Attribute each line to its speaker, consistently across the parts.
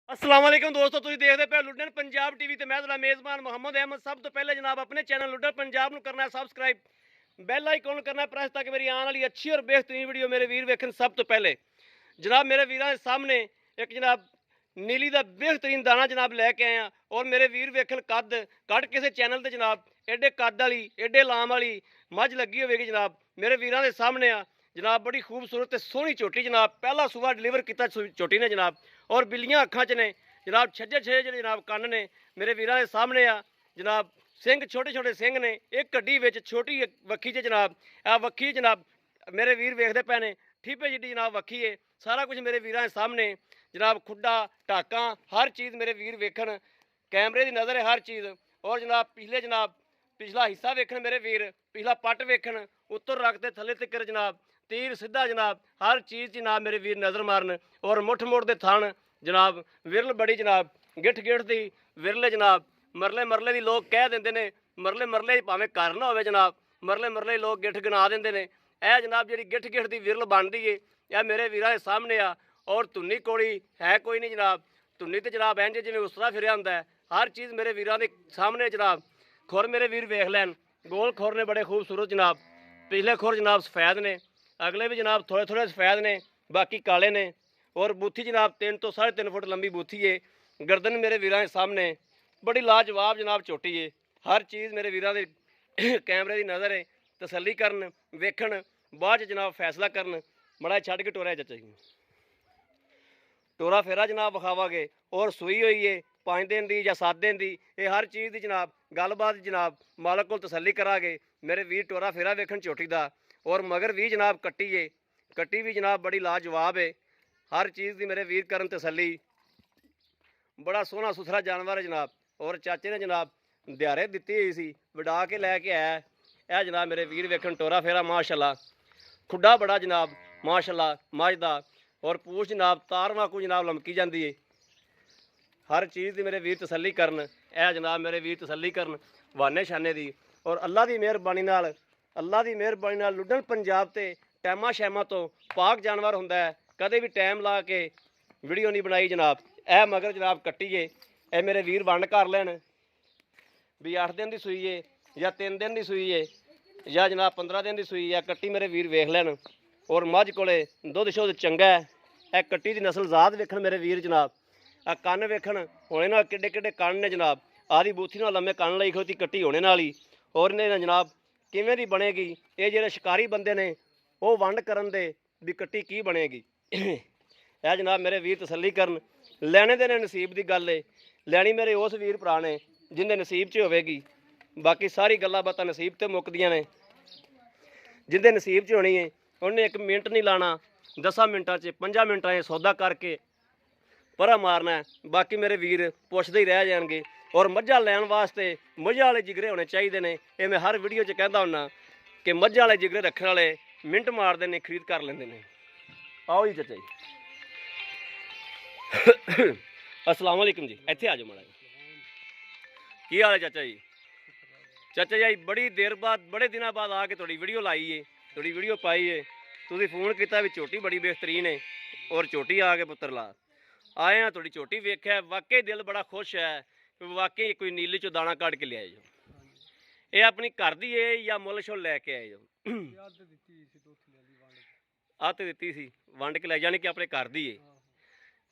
Speaker 1: अस्सलाम वालेकुम दोस्तों, तुसीं देखदे पे लुड्डन पंजाब टीवी ते मैं तुहाडा मेज़बान मोहम्मद अहमद। सब तो पहले जनाब अपने चैनल लुड्डन पंजाब नूं करना है सबसक्राइब, बैल आइकन करना है प्रेस ताकि मेरी आने वाली अच्छी और बेहतरीन वीडियो मेरे वीर वेखन। सब तो पहले जनाब मेरे वीरां दे सामने एक जनाब नीली दा बेहतरीन दाना जनाब लैके आए हैं। और मेरे वीर वेखन कद किसी चैनल ते जनाब एडे कद वाली एडे लाम वाली मझ लगी होगी जनाब मेरे वीरां दे सामने आ जनाब। बड़ी खूबसूरत ते सोहनी झोटी जनाब, पहला सूबा डिलीवर किया झोटी ने जनाब। और बिल्लियां अखां च ने जनाब, छज्जे छे जो जनाब कन्न ने मेरे वीरां दे सामने आ जनाब। सिंह छोटे छोटे सिंह ने, एक गड्डी विच छोटी वक्खी च जनाब। आ वक्खी जनाब मेरे वीर वेखदे पे ने, ठीपे जिड्डी जनाब वक्खी है। सारा कुछ मेरे वीरां दे सामने जनाब, खुड्डा टाका हर चीज़ मेरे वीर वेखन, कैमरे की नज़र है हर चीज़। और जनाब पिछला हिस्सा वेखन मेरे वीर, पिछला पट वेखन, उत्तर रखते थले तक जनाब, तीर सीधा जनाब, हर चीज़ जनाब मेरे वीर नज़र मारन। और मुठ मुड़ दे थण जनाब, विरल बड़ी जनाब, गिठ गिठ दी विरल जनाब। मरले मरले दी लोग कह देंदे ने, मरले मरले भावें घर ना होवे जनाब, मरले मरले लोग गिठ गिना देंदे ने। यह जनाब जी गिठ गिठ दी विरल बनती है, यह मेरे वीरां दे सामने आ। और धुन्नी कोड़ी है कोई नहीं जनाब, धुन्नी तो जनाब इंज जिवें उसरा फिरिया हुंदा है। हर चीज़ मेरे वीरां दे सामने जनाब। खुर मेरे वीर वेख लैन, गोल खुर ने बड़े खूबसूरत जनाब। पिछले खुर जनाब सफैद ने, अगले भी जनाब थोड़े थोड़े सफैद ने, बाकी काले ने। और बूथी जनाब 3 तो 3.5 फुट लंबी बूथी है। गर्दन मेरे वीरां दे सामने बड़ी लाजवाब जनाब चोटी है। हर चीज़ मेरे वीरां दे कैमरे की नज़र है, तसल्ली करन वेखन, बाद जनाब फैसला करन। बड़ा छड़ के टोरिया चाचा जी टोरा फेरा जनाब विखावागे। और सूई हुई है 5 दिन की या 7 दिन की, ये हर चीज़ की जनाब गलबात जनाब मालक को तसल्ली करागे मेरे वीर। टोरा फेरा वेखन झोटी का। और मगर भी जनाब कट्टी है, कट्टी भी जनाब बड़ी लाजवाब है। हर चीज़ की मेरे वीर करन तसल्ली। बड़ा सोहना सुथरा जानवर है जनाब। और चाचे ने जनाब दिहारे दी हुई सी, वडा के लैके आया। यह जनाब मेरे वीर वेखन टोरा फेरा माशाल्लाह, खुड्डा बड़ा जनाब माशाल्लाह मझ दा। और पूछ जनाब तार वाकू जनाब लमकी जाती है। हर चीज़ की मेरे वीर तसल्ली करन, यह जनाब मेरे वीर तसल्ली करन वाने शाने की। और अल्लाह की मेहरबानी नाल, अल्लाह की मेहरबानी नाल लुड्डन पंजाब ते टाइमां शैमां तो पाक जानवर हुंदा है, कदे भी टाइम ला के वीडियो नहीं बनाई जनाब। यह मगर जनाब कट्टी है, यह मेरे वीर वंड कर लैन भी 8 दिन की सूई है या 3 दिन की सूई है या जनाब 15 दिन की सूई है। कट्टी मेरे वीर वेख लैन। और मझ कोले दुध शुद्ध चंगा है। यह कट्टी की नस्ल ज़ात वेखन मेरे वीर जनाब। आ कन्न वेखन होने नाल किड्डे किड्डे कन्न ने जनाब, आदि बूथी नाल लम्मे कन्न लई खोती कट्टी होने नाल ही। और इन्हें जनाब किवें दी बनेगी, ये जेह्ड़े शिकारी बंदे ने वो वंड करन दे भी कट्टी की बनेगी। यह जनाब मेरे वीर तसल्ली करन, लैने देने नसीब की गल है। लैनी मेरे उस वीर भरा ने जिंदे नसीब च होवेगी। बाकी सारी गल्लां बातां नसीब ते मुकदियां ने, जिंदे नसीब च होनी है उन्हें 1 मिनट नहीं लाना, 10 मिनटां च 5 मिनटां च सौदा करके परा मारना है। बाकी मेरे वीर पुछदे ही रह जाएंगे। और मझां लैन वास्ते मझां वाले जिगरे होने चाहिए ने। ये मैं हर वीडियो च कहता हुन्ना कि मझां वाले जिगरे रखने वाले मिनट मारते हैं, खरीद कर लेंदे ने। आओ जी चाचा जी। अस्सलाम वालेकुम जी, इत्थे आ जाओ माड़ा जी। की हाल है चाचा जी? चाचा जी बड़ी देर बाद, बड़े दिनों बाद आके थोड़ी वीडियो लाई है, थोड़ी वीडियो पाई है। तुसीं फोन किया भी झोटी बड़ी बेहतरीन है। और झोटी आ के पुत्र ला आए हैं, थोड़ी झोटी वेख्या, वाकई दिल बड़ा खुश है। वाकई कोई नीली चो दाना कट के ले आए जो। ये अपनी घर दी है या मुल शुल लैके आए जो? आत दिती सी वंड के लै, यानी कि अपने घर दी है।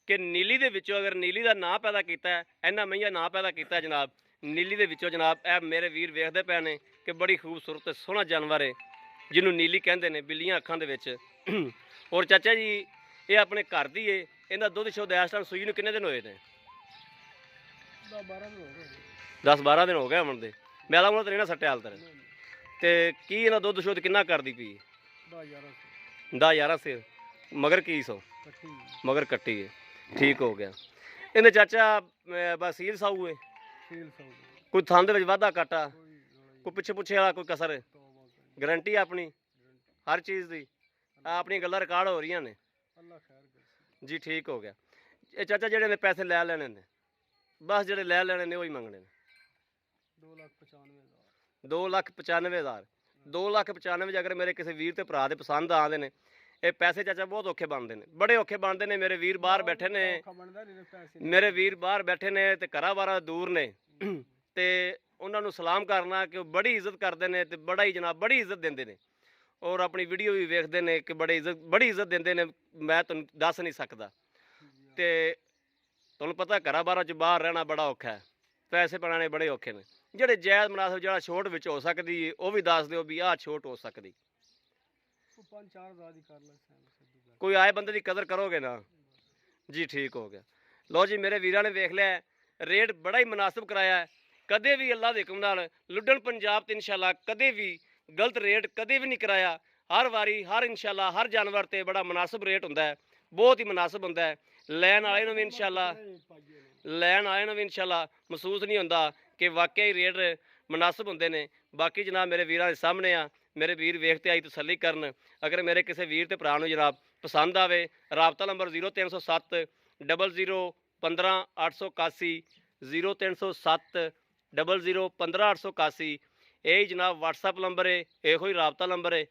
Speaker 1: कि नीली दे विचों अगर नीली का नाँ पैदा किया, इन्ना महिया नाँ पैदा किया जनाब नीली दे विचों जनाब। यह मेरे वीर वेखदे पे ने कि बड़ी खूबसूरत सोहना जानवर है जिन्हों नीली कहते हैं, बिल्लियां अखां दे विच। और चाचा जी ये अपने घर दी है, इनका दुध शुद्ध इस टाइम सूई नूं किन्ने दिन होए ने? 10-12 दिन हो गए अमन दे। मैला मुला तो नहीं ना सट्टे हाल तरह ते की इन्हां दुध शुद्ध किन्ना करदी पई? 10-11 सिर। मगर की सौ मगर कट्टी है, ठीक हो गया। इन्हें चाचा बस सील साऊ है, कोई थन दे विच वाधा घाटा, कोई पिछे पुछे वाला, कोई कसर? गारंटी अपनी हर चीज़ की, अपनी गल्लां रिकॉर्ड हो रही ने जी, ठीक हो गया। ये चाचा जेडे ने पैसे लै लेने ने, बस जेडे लै लेने ने वही मंगने ने। 2,95,000 2,95,000 अगर मेरे किसी वीर ते भरा दे पसंद आते हैं, ਇਹ ਪੈਸੇ ਚਾਚਾ ਬਹੁਤ ਔਖੇ ਬਣਦੇ ਨੇ, ਬੜੇ ਔਖੇ ਬਣਦੇ ਨੇ। ਮੇਰੇ ਵੀਰ ਬਾਹਰ ਬੈਠੇ ਨੇ, ਮੇਰੇ ਵੀਰ ਬਾਹਰ ਬੈਠੇ ਨੇ ਤੇ ਘਰਾਂ ਬਾਰਾਂ ਦੂਰ ਨੇ ਤੇ ਉਹਨਾਂ ਨੂੰ ਸਲਾਮ ਕਰਨਾ ਕਿ ਉਹ ਬੜੀ ਇੱਜ਼ਤ ਕਰਦੇ ਨੇ ਤੇ ਬੜਾ ਹੀ ਜਨਾਬ ਬੜੀ ਇੱਜ਼ਤ ਦਿੰਦੇ ਨੇ, ਔਰ ਆਪਣੀ ਵੀਡੀਓ ਵੀ ਵੇਖਦੇ ਨੇ ਕਿ ਬੜੀ ਇੱਜ਼ਤ ਦਿੰਦੇ ਨੇ, ਮੈਂ ਤੁਹਾਨੂੰ ਦੱਸ ਨਹੀਂ ਸਕਦਾ। ਤੇ ਤੁਹਾਨੂੰ ਪਤਾ ਘਰਾਂ ਬਾਰਾਂ 'ਚ ਬਾਹਰ ਰਹਿਣਾ ਬੜਾ ਔਖਾ ਹੈ, ਪੈਸੇ ਬਣਾਉਣੇ ਬੜੇ ਔਖੇ ਨੇ। ਜਿਹੜੇ ਜਾਇਜ਼ ਮੁਨਾਸਬ ਜਿਹੜਾ ਛੋਟ ਵਿੱਚ ਹੋ ਸਕਦੀ ਉਹ ਵੀ ਦੱਸ ਦਿਓ ਵੀ ਆਹ ਛੋਟ ਹੋ ਸਕਦੀ।
Speaker 2: 5-4 ਦੀ ਕਰ ਲੈ,
Speaker 1: ਕੋਈ ਆਏ ਬੰਦੇ ਦੀ ਕਦਰ ਕਰੋਗੇ ਨਾ ਜੀ, ਠੀਕ ਹੋ ਗਿਆ। ਲਓ ਜੀ ਮੇਰੇ ਵੀਰਾਂ ਨੇ ਵੇਖ ਲਿਆ, ਰੇਟ ਬੜਾ ਹੀ ਮੁਨਾਸਬ ਕਰਾਇਆ ਹੈ। ਕਦੇ ਵੀ ਅੱਲਾ ਦੇ ਹੁਕਮ ਨਾਲ ਲੁੱਡਣ ਪੰਜਾਬ ਤੇ ਇਨਸ਼ਾਅੱਲਾ ਕਦੇ ਵੀ ਗਲਤ ਰੇਟ ਕਦੇ ਵੀ ਨਹੀਂ ਕਰਾਇਆ। ਹਰ ਵਾਰੀ ਹਰ ਇਨਸ਼ਾਅੱਲਾ ਹਰ ਜਾਨਵਰ ਤੇ ਬੜਾ ਮੁਨਾਸਬ ਰੇਟ ਹੁੰਦਾ ਹੈ, ਬਹੁਤ ਹੀ ਮੁਨਾਸਬ ਹੁੰਦਾ ਹੈ। ਲੈਣ ਵਾਲੇ ਨੂੰ ਵੀ ਇਨਸ਼ਾਅੱਲਾ ਮਹਿਸੂਸ ਨਹੀਂ ਹੁੰਦਾ ਕਿ ਵਾਕਿਆ ਹੀ ਰੇਟ ਮੁਨਾਸਬ ਹੁੰਦੇ ਨੇ। ਬਾਕੀ ਜਨਾਬ ਮੇਰੇ ਵੀਰਾਂ ਦੇ ਸਾਹਮਣੇ ਆ, ਮੇਰੇ ਵੀਰ ਵੇਖਤੇ ਆਈ ਤਸੱਲੀ ਕਰਨ। ਅਗਰ ਮੇਰੇ ਕਿਸੇ ਵੀਰ ਤੇ ਭਰਾ ਨੂੰ ਜਨਾਬ ਪਸੰਦ ਆਵੇ, ਰਾਬਤਾ ਨੰਬਰ 0307 00 15 881 0307 00 15 881 ਇਹ ਜਨਾਬ WhatsApp ਨੰਬਰ ਹੈ, ਇਹੋ ਹੀ ਰਾਬਤਾ ਨੰਬਰ ਹੈ।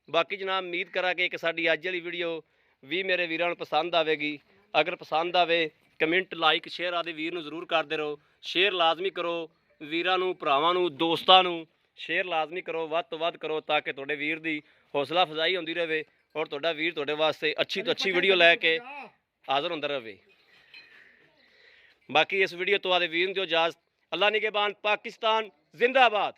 Speaker 1: ਬਾਕੀ ਜਨਾਬ ਉਮੀਦ ਕਰਾਂਗੇ ਕਿ ਸਾਡੀ ਅੱਜ ਵਾਲੀ ਵੀਡੀਓ ਵੀ ਮੇਰੇ ਵੀਰਾਂ ਨੂੰ ਪਸੰਦ ਆਵੇਗੀ। ਅਗਰ ਪਸੰਦ ਆਵੇ ਕਮੈਂਟ ਲਾਈਕ ਸ਼ੇਅਰ ਆਦਿ ਵੀਰ ਨੂੰ ਜ਼ਰੂਰ ਕਰਦੇ ਰਹੋ। ਸ਼ੇਅਰ ਲਾਜ਼ਮੀ ਕਰੋ, ਵੀਰਾਂ ਨੂੰ ਭਰਾਵਾਂ ਨੂੰ ਦੋਸਤਾਂ ਨੂੰ ਸ਼ੇਅਰ ਲਾਜ਼ਮੀ ਕਰੋ, ਵੱਧ ਤੋਂ ਵੱਧ ਕਰੋ ਤਾਂ ਕਿ ਤੁਹਾਡੇ ਵੀਰ ਦੀ ਹੌਸਲਾ ਅਫਜ਼ਾਈ ਹੁੰਦੀ ਰਹੇ ਔਰ ਤੁਹਾਡਾ ਵੀਰ ਤੁਹਾਡੇ ਵਾਸਤੇ ਅੱਛੀ ਤੋਂ ਅੱਛੀ ਵੀਡੀਓ ਲੈ ਕੇ ਹਾਜ਼ਰ ਹੁੰਦਾ ਰਹੇ। ਬਾਕੀ ਇਸ ਵੀਡੀਓ ਤੋਂ ਆਦੇ ਵੀਰ ਨੂੰ ਦਿਓ ਇਜਾਜ਼ਤ। ਅੱਲਾ ਨਿਗਹਿਬਾਨ, ਪਾਕਿਸਤਾਨ ਜ਼ਿੰਦਾਬਾਦ।